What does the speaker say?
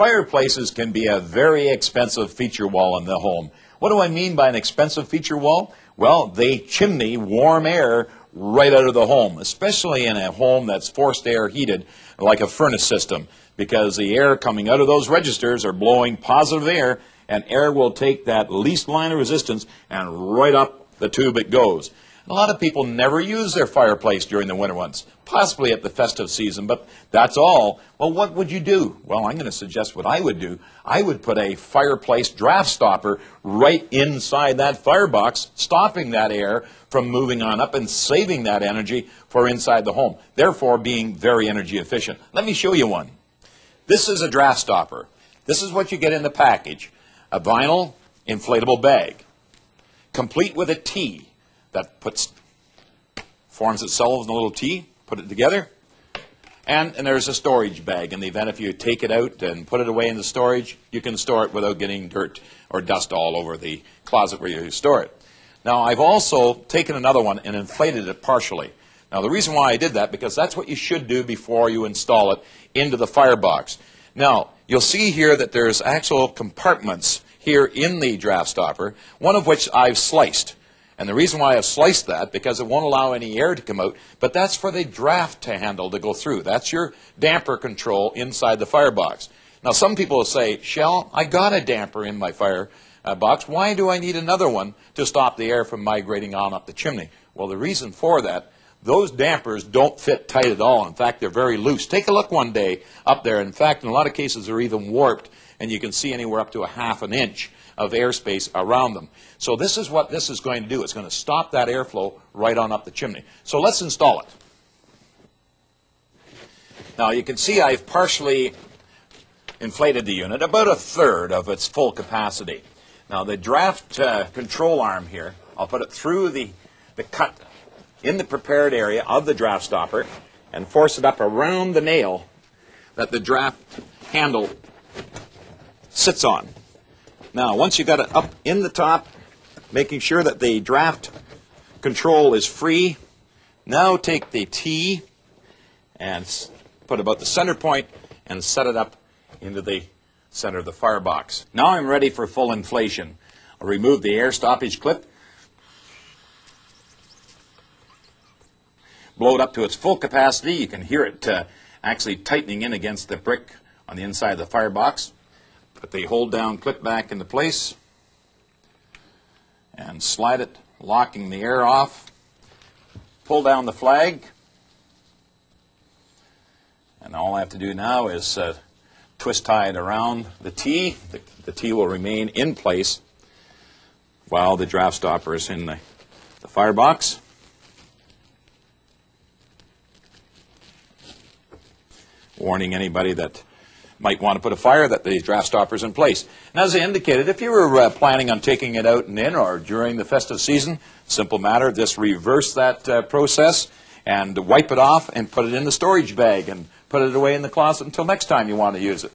Fireplaces can be a very expensive feature wall in the home. What do I mean by an expensive feature wall? Well, they chimney warm air right out of the home, especially in a home that's forced air heated like a furnace system, because the air coming out of those registers are blowing positive air, and air will take that least line of resistance and right up the tube it goes. A lot of people never use their fireplace during the winter months, possibly at the festive season, but that's all. Well, what would you do? Well, I'm going to suggest what I would do. I would put a fireplace draft stopper right inside that firebox, stopping that air from moving on up and saving that energy for inside the home, therefore being very energy efficient. Let me show you one. This is a draft stopper. This is what you get in the package, a vinyl inflatable bag, complete with a T that forms itself in a little T, put it together, and there's a storage bag. In the event if you take it out and put it away in the storage, you can store it without getting dirt or dust all over the closet where you store it. Now, I've also taken another one and inflated it partially. Now, the reason why I did that, because that's what you should do before you install it into the firebox. Now, you'll see here that there's actual compartments here in the draft stopper, one of which I've sliced. And the reason why I've sliced that, because it won't allow any air to come out, but that's for the draft handle to go through. That's your damper control inside the firebox. Now, some people will say, Shell, I got a damper in my firebox. Why do I need another one to stop the air from migrating on up the chimney? Well, the reason for that, those dampers don't fit tight at all. In fact, they're very loose. Take a look one day up there. In fact, in a lot of cases, they're even warped, and you can see anywhere up to a ½ an inch of airspace around them. So this is what this is going to do. It's going to stop that airflow right on up the chimney. So let's install it. Now, you can see I've partially inflated the unit, about a third of its full capacity. Now, the draft control arm here, I'll put it through the cut in the prepared area of the draft stopper and force it up around the nail that the draft handle sits on. Now, once you got it up in the top, making sure that the draft control is free, now take the T and put about the center point and set it up into the center of the firebox. Now I'm ready for full inflation. I'll remove the air stoppage clip, blow it up to its full capacity. You can hear it actually tightening in against the brick on the inside of the firebox. Put the hold down clip back into place and slide it, locking the air off. Pull down the flag, and all I have to do now is twist tie it around the T. The T will remain in place while the draft stopper is in the firebox. Warning anybody that might want to put a fire that the draft stopper is in place. And as I indicated, if you were planning on taking it out and in or during the festive season, simple matter, just reverse that process and wipe it off and put it in the storage bag and put it away in the closet until next time you want to use it.